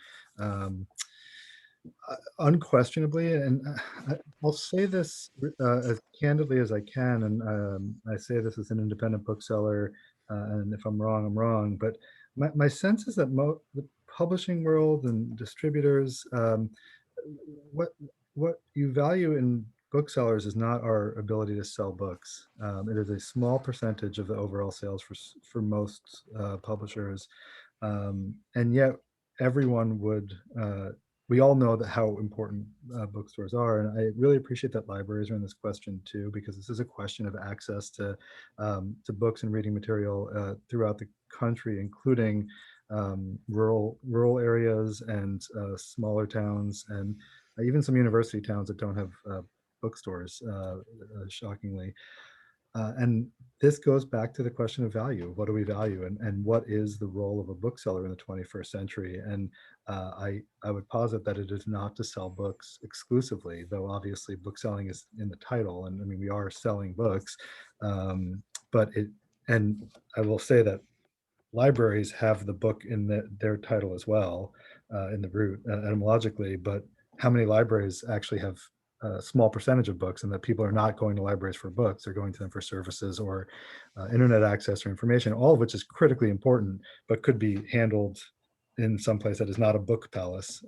Unquestionably, and I'll say this as candidly as I can, and I say this as an independent bookseller, and if I'm wrong, I'm wrong, but my sense is that the publishing world and distributors, what what you value in booksellers is not our ability to sell books. It is a small percentage of the overall sales for most publishers, and yet everyone would. We all know that how important bookstores are, and I really appreciate that libraries are in this question too, because this is a question of access to books and reading material throughout the country, including rural areas and smaller towns, and even some university towns that don't have bookstores, shockingly. And this goes back to the question of value. What do we value, and what is the role of a bookseller in the 21st century? And I would posit that it is not to sell books exclusively, though obviously bookselling is in the title, and I mean we are selling books, but and I will say that libraries have the book in their title as well, in the root, etymologically, but how many libraries actually have a small percentage of books, and that people are not going to libraries for books, they're going to them for services or internet access or information, all of which is critically important, but could be handled in some place that is not a book palace.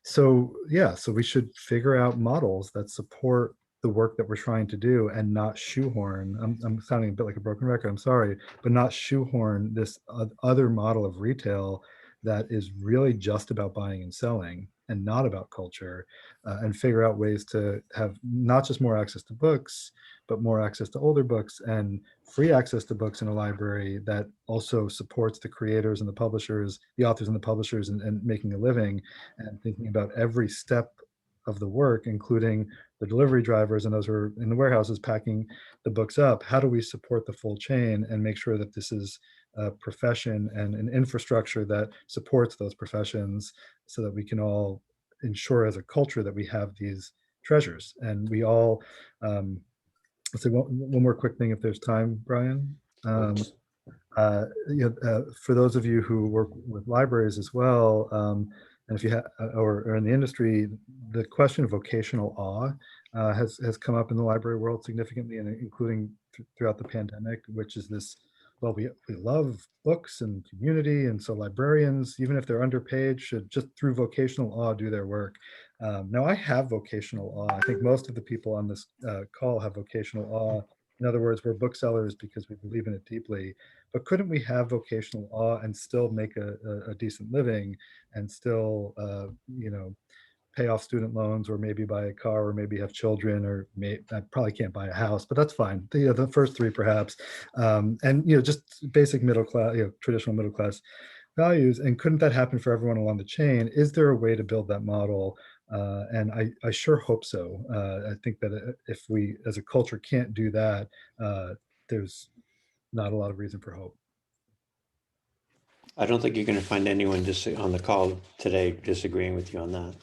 So yeah, so we should figure out models that support the work that we're trying to do and not shoehorn. I'm sounding a bit like a broken record, I'm sorry, but not shoehorn this other model of retail that is really just about buying and selling and not about culture, and figure out ways to have not just more access to books, but more access to older books and free access to books in a library that also supports the creators and the publishers, the authors and the publishers, and making a living, and thinking about every step of the work, including the delivery drivers and those who are in the warehouses packing the books up. How do we support the full chain and make sure that this is a profession and an infrastructure that supports those professions, so that we can all ensure as a culture that we have these treasures and we all, let's say one more quick thing if there's time, Brian. For those of you who work with libraries as well, and if you have or in the industry, the question of vocational awe has come up in the library world significantly, and including throughout the pandemic, which is this, well, we love books and community, and so librarians, even if they're underpaid, should just through vocational awe do their work. Now I have vocational awe. I think most of the people on this call have vocational awe. In other words, we're booksellers because we believe in it deeply. But couldn't we have vocational awe and still make a decent living, and still, pay off student loans, or maybe buy a car, or maybe have children, or I probably can't buy a house, but that's fine. The first three perhaps, and just basic middle class, traditional middle class values. And couldn't that happen for everyone along the chain? Is there a way to build that model? And I sure hope so. I think that if we as a culture can't do that, there's not a lot of reason for hope. I don't think you're going to find anyone just on the call today disagreeing with you on that.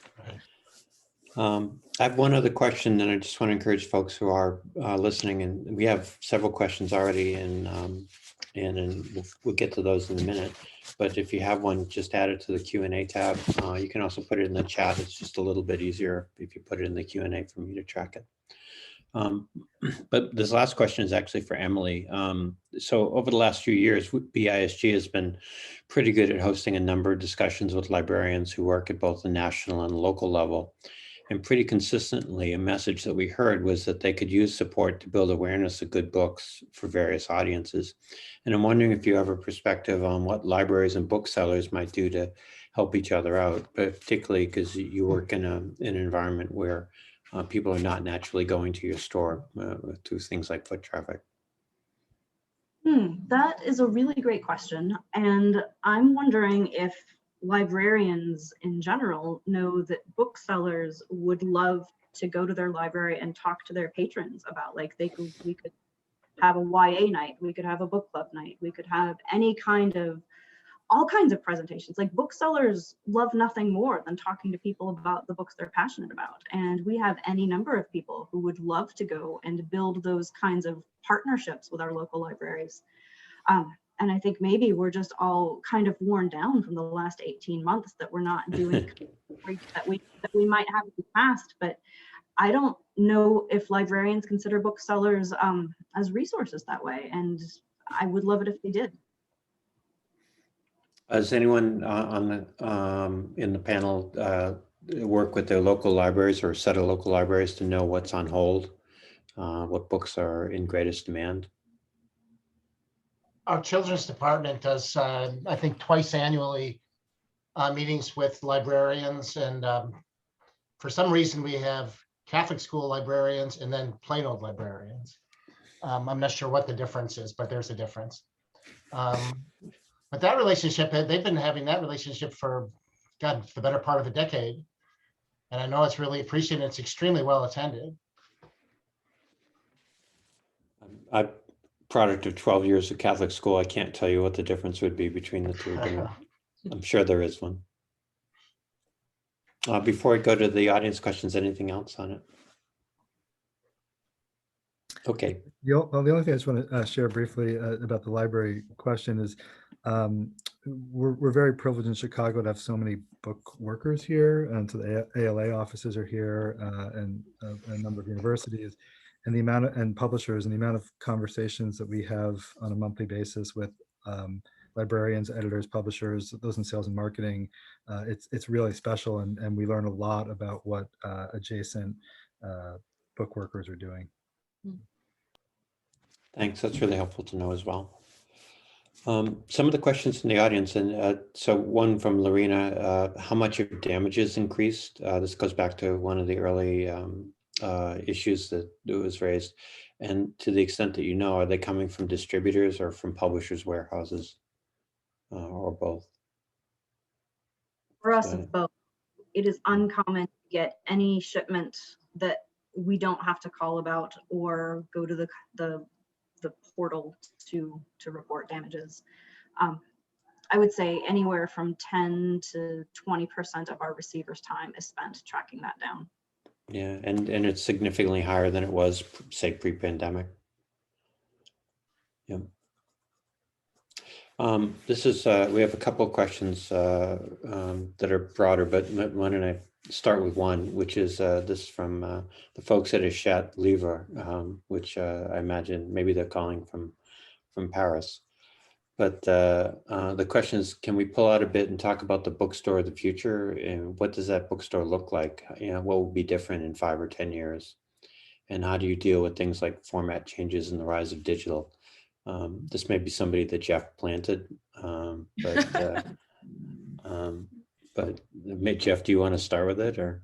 Right. I have one other question, and I just want to encourage folks who are listening, and we have several questions already, and we'll get to those in a minute. But if you have one, just add it to the Q&A tab. You can also put it in the chat. It's just a little bit easier if you put it in the Q&A for me to track it. But this last question is actually for Emily. So over the last few years, BISG has been pretty good at hosting a number of discussions with librarians who work at both the national and local level. And pretty consistently, a message that we heard was that they could use support to build awareness of good books for various audiences. And I'm wondering if you have a perspective on what libraries and booksellers might do to help each other out, particularly because you work in an environment where people are not naturally going to your store through things like foot traffic. That is a really great question. And I'm wondering if librarians in general know that booksellers would love to go to their library and talk to their patrons about, like, we could have a YA night, we could have a book club night, we could have all kinds of presentations. Like, booksellers love nothing more than talking to people about the books they're passionate about. And we have any number of people who would love to go and build those kinds of partnerships with our local libraries. And I think maybe we're just all kind of worn down from the last 18 months that we're not doing that we might have in the past. But I don't know if librarians consider booksellers as resources that way. And I would love it if they did. Does anyone in the panel work with their local libraries or a set of local libraries to know what's on hold, what books are in greatest demand? Our children's department does, I think, twice annually meetings with librarians. And for some reason, we have Catholic school librarians and then plain old librarians. I'm not sure what the difference is, but there's a difference. But that relationship, they've been having that relationship for, God, the better part of a decade. And I know it's really appreciated. It's extremely well attended. I'm product of 12 years of Catholic school. I can't tell you what the difference would be between the two, but I'm sure there is one. Before I go to the audience questions, anything else on it? Okay. The only thing I just want to share briefly about the library question is we're very privileged in Chicago to have so many book workers here, and so the ALA offices are here, and a number of universities, and the amount and publishers, and the amount of conversations that we have on a monthly basis with librarians, editors, publishers, those in sales and marketing. It's really special, and we learn a lot about what adjacent book workers are doing. Thanks. That's really helpful to know as well. Some of the questions in the audience, and so one from Lorena, how much of damages increased? This goes back to one of the early issues that was raised. And to the extent that you know, are they coming from distributors or from publishers' warehouses or both? For us, it's both. It is uncommon to get any shipment that we don't have to call about or go to the portal to report damages. I would say anywhere from 10 to 20% of our receivers' time is spent tracking that down. Yeah, and it's significantly higher than it was, say, pre-pandemic. Yeah. This is, we have a couple of questions that are broader, but why don't I start with one, which is this from the folks at Hachette Livre, which I imagine maybe they're calling from Paris. But the question is, can we pull out a bit and talk about the bookstore of the future, and what does that bookstore look like? You know, what will be different in 5 or 10 years? And how do you deal with things like format changes and the rise of digital? This may be somebody that Jeff planted, but Jeff, do you want to start with it, or?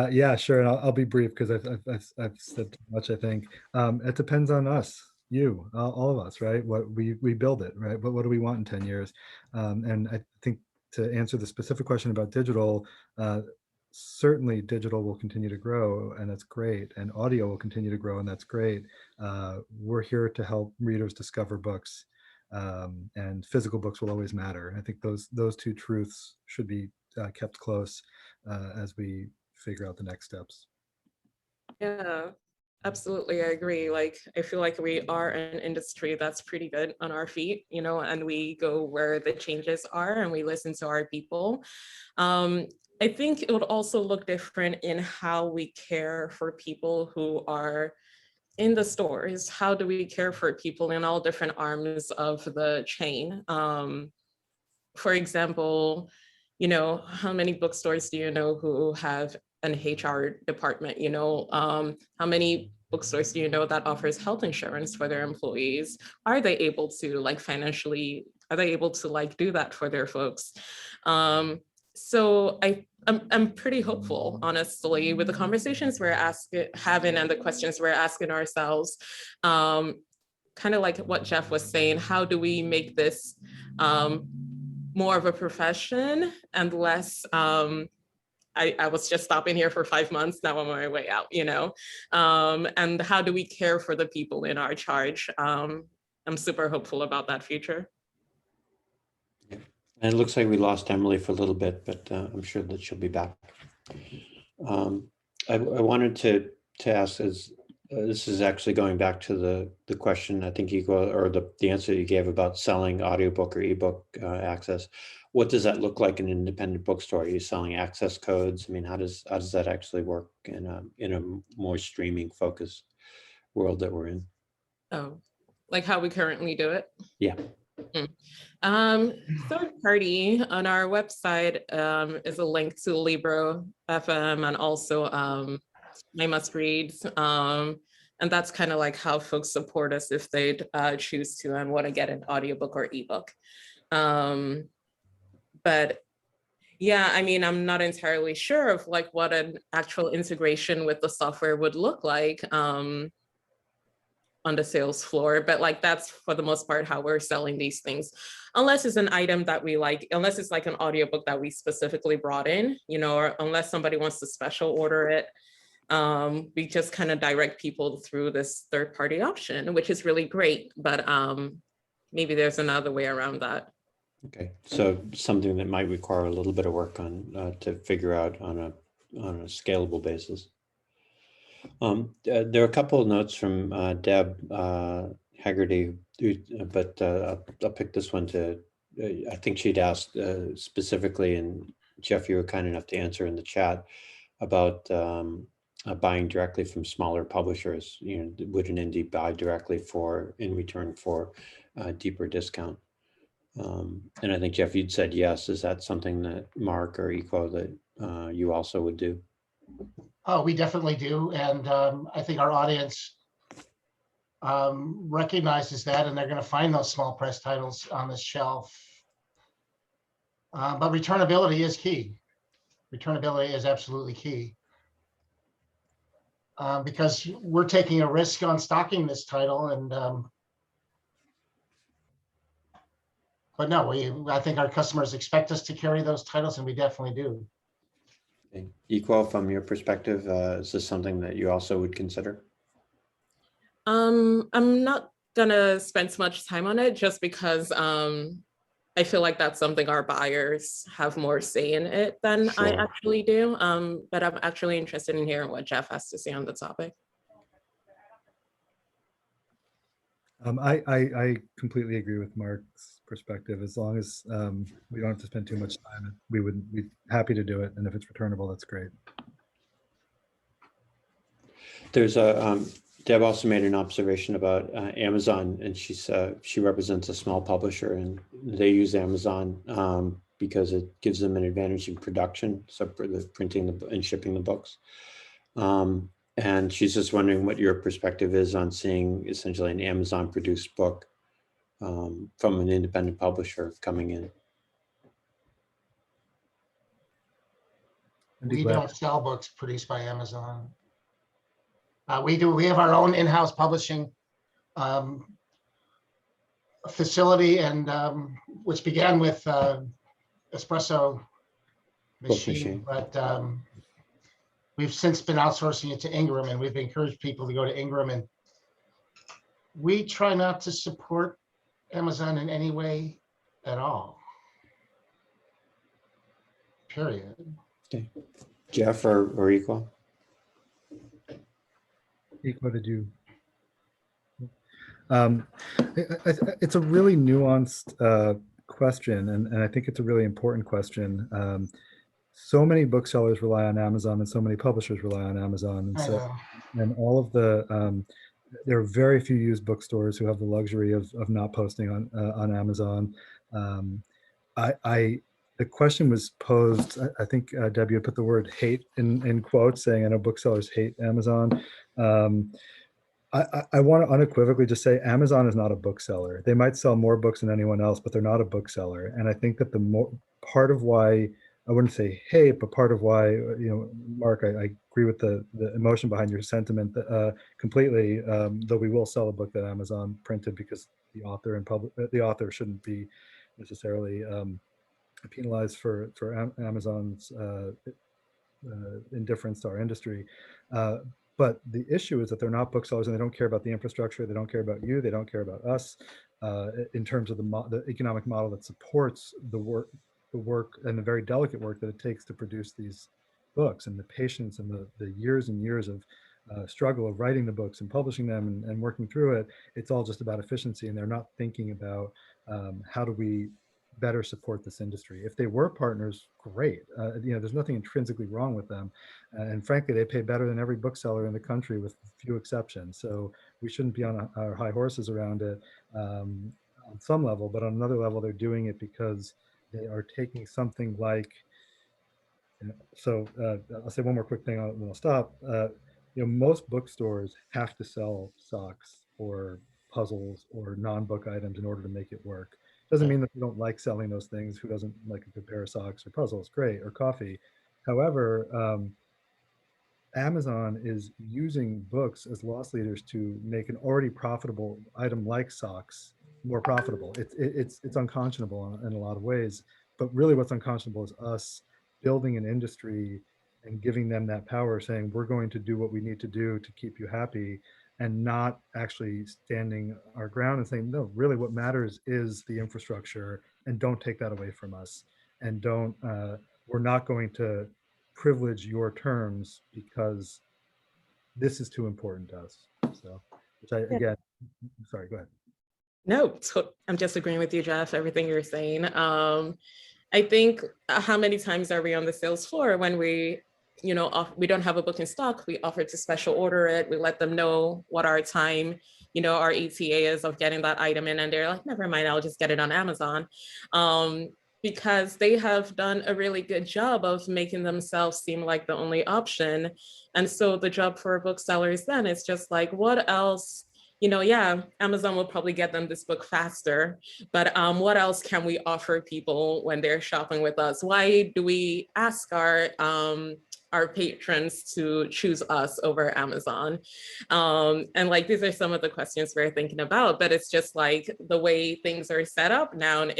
Yeah, sure. And I'll be brief because I've said too much, I think. It depends on us, you, all of us, right? What we build it, right? But what do we want in 10 years? And I think to answer the specific question about digital, certainly digital will continue to grow, and that's great. And audio will continue to grow, and that's great. We're here to help readers discover books, and physical books will always matter. I think those two truths should be kept close as we figure out the next steps. Yeah, absolutely. I agree. Like, I feel like we are an industry that's pretty good on our feet, you know, and we go where the changes are and we listen to our people. I think it would also look different in how we care for people who are in the stores. How do we care for people in all different arms of the chain? For example, you know, how many bookstores do you know who have an HR department? You know, how many bookstores do you know that offers health insurance for their employees? Are they able to, like, financially, are they able to, like, do that for their folks? So I'm pretty hopeful, honestly, with the conversations we're having and the questions we're asking ourselves. Kind kind of like what Jeff was saying, how do we make this more of a profession and less, I was just stopping here for 5 months, now I'm on my way out, you know? And how do we care for the people in our charge? I'm super hopeful about that future. And it looks like we lost Emily for a little bit, but I'm sure that she'll be back. I wanted to ask, this is actually going back to the question, I think Ikwo, or the answer you gave about selling audiobook or ebook access. What does that look like in an independent bookstore? Are you selling access codes? I mean, how does that actually work in a more streaming focused world that we're in? Oh, like how we currently do it? Yeah. Third party on our website is a link to Libro FM and also My Must Reads. And that's kind of like how folks support us if they'd choose to and want to get an audiobook or ebook. But yeah, I mean, I'm not entirely sure of like what an actual integration with the software would look like on the sales floor, but like that's for the most part how we're selling these things, unless it's an item that we like, unless it's like an audiobook that we specifically brought in, you know, or unless somebody wants to special order it. We just kind of direct people through this third-party option, which is really great, but maybe there's another way around that. Okay, so something that might require a little bit of work on to figure out on a scalable basis. There are a couple of notes from Deb Haggerty, but I'll pick this one to, I think she'd asked specifically, and Jeff, you were kind enough to answer in the chat about buying directly from smaller publishers. You know, would an indie buy directly in return for a deeper discount? And I think Jeff, you'd said yes. Is that something that Mark or Ikwo that you also would do? Oh, we definitely do. And I think our audience recognizes that, and they're going to find those small press titles on the shelf. But returnability is key. Returnability is absolutely key. Because we're taking a risk on stocking this title. And but no, I think our customers expect us to carry those titles, and we definitely do. Ikwo, from your perspective, is this something that you also would consider? I'm not gonna spend so much time on it just because I feel like that's something our buyers have more say in it than Sure. I actually do. But I'm actually interested in hearing what Jeff has to say on the topic. I completely agree with Mark's perspective. As long as we don't have to spend too much time, we'd be happy to do it. And if it's returnable, that's great. There's Deb also made an observation about Amazon, and she represents a small publisher, and they use Amazon because it gives them an advantage in production, so for the printing and shipping the books. And she's just wondering what your perspective is on seeing essentially an Amazon produced book from an independent publisher coming in. We don't sell books produced by Amazon. We have our own in-house publishing facility, and which began with espresso machine, but we've since been outsourcing it to Ingram, and we've encouraged people to go to Ingram, and we try not to support Amazon in any way at all. Period. Okay. Jeff or Ikwo? Ikwo, did you? It's a really nuanced question, and I think it's a really important question. So many booksellers rely on Amazon, and so many publishers rely on Amazon, and all of the there are very few used bookstores who have the luxury of not posting on Amazon. The question was posed, I think Debbie put the word hate in quotes, saying I know booksellers hate Amazon. I want to unequivocally just say Amazon is not a bookseller. They might sell more books than anyone else, but they're not a bookseller. And I think that part of why I wouldn't say hate, but part of why, Mark, I agree with the emotion behind your sentiment completely. Though we will sell a book that Amazon printed because the author and the author shouldn't be necessarily penalized for Amazon's indifference to our industry. But the issue is that they're not booksellers and they don't care about the infrastructure. They don't care about you. They don't care about us in terms of the economic model that supports the work and the very delicate work that it takes to produce these books, and the patience and the years and years of struggle of writing the books and publishing them and working through it. It's all just about efficiency, and they're not thinking about how do we better support this industry. If they were partners, great. There's nothing intrinsically wrong with them. And frankly, they pay better than every bookseller in the country with few exceptions. So we shouldn't be on our high horses around it on some level, but on another level, they're doing it because they are taking something like, I'll say one more quick thing and I'll stop. Most bookstores have to sell socks or puzzles or non-book items in order to make it work. Doesn't mean that they don't like selling those things. Who doesn't like a good pair of socks or puzzles? Great, or coffee. However, Amazon is using books as loss leaders to make an already profitable item like socks more profitable. It's unconscionable in a lot of ways, but really what's unconscionable is us building an industry and giving them that power, saying we're going to do what we need to do to keep you happy, and not actually standing our ground and saying, no, really what matters is the infrastructure, and don't take that away from us. And we're not going to privilege your terms because this is too important to us. So, again, sorry, go ahead. No, I'm just agreeing with you, Jeff, everything you're saying. I think how many times are we on the sales floor when we don't have a book in stock, we offer to special order it, we let them know what our time, our ETA is of getting that item in, and they're like, never mind, I'll just get it on Amazon. Because they have done a really good job of making themselves seem like the only option. And so the job for booksellers then is just like, what else? Amazon will probably get them this book faster, but what else can we offer people when they're shopping with us? Why do we ask our patrons to choose us over Amazon? And like, these are some of the questions we're thinking about, but it's just like the way things are set up now, and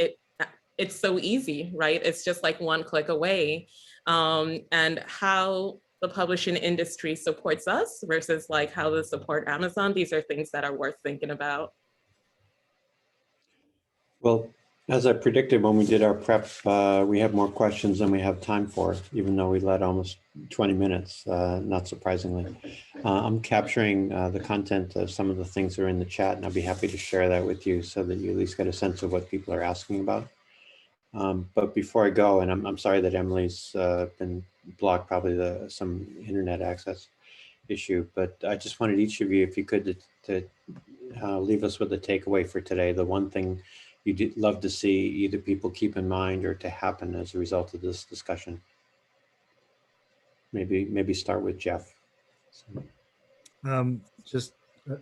it's so easy, right? It's just like one click away. And how the publishing industry supports us versus like how they support Amazon, these are things that are worth thinking about. Well, as I predicted when we did our prep, we have more questions than we have time for, even though we let almost 20 minutes, not surprisingly. I'm capturing the content of some of the things that are in the chat, and I'll be happy to share that with you so that you at least get a sense of what people are asking about. But before I go, and I'm sorry that Emily's been blocked, probably some internet access issue, but I just wanted each of you, if you could, to leave us with a takeaway for today, the one thing you'd love to see either people keep in mind or to happen as a result of this discussion. Maybe start with Jeff. Just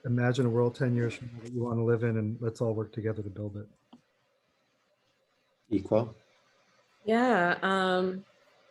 imagine a world 10 years from now that you want to live in, and let's all work together to build it. Ikwo? Yeah,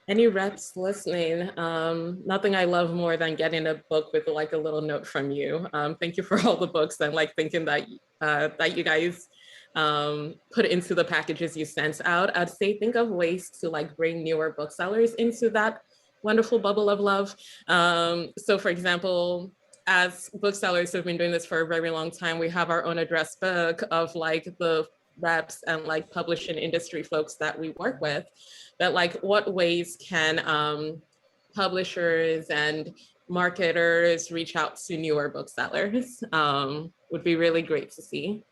any reps listening, nothing I love more than getting a book with like a little note from you. Thank you for all the books, and like thinking that that you guys put into the packages you sent out. I'd say think of ways to like bring newer booksellers into that wonderful bubble of love. So for example, as booksellers who've been doing this for a very long time, we have our own address book of like the reps and like publishing industry folks that we work with, but like what ways can publishers and marketers reach out to newer booksellers would be really great to see.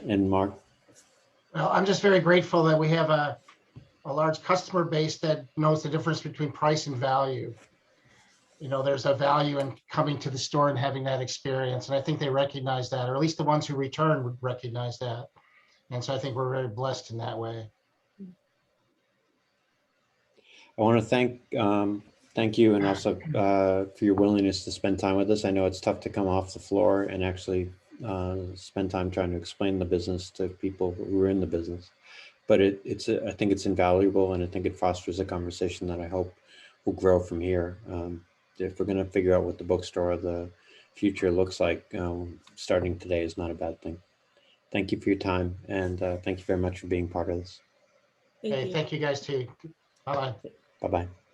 And Mark? Well, I'm just very grateful that we have a large customer base that knows the difference between price and value. There's a value in coming to the store and having that experience. And I think they recognize that, or at least the ones who return would recognize that. And so I think we're very blessed in that way. I want to thank you, and also for your willingness to spend time with us. I know it's tough to come off the floor and actually spend time trying to explain the business to people who are in the business. but I think it's invaluable, and I think it fosters a conversation that I hope will grow from here. If we're going to figure out what the bookstore of the future looks like, starting today is not a bad thing. Thank you for your time, and thank you very much for being part of this. Thank Hey, you. thank you guys too. Bye-bye. Bye-bye.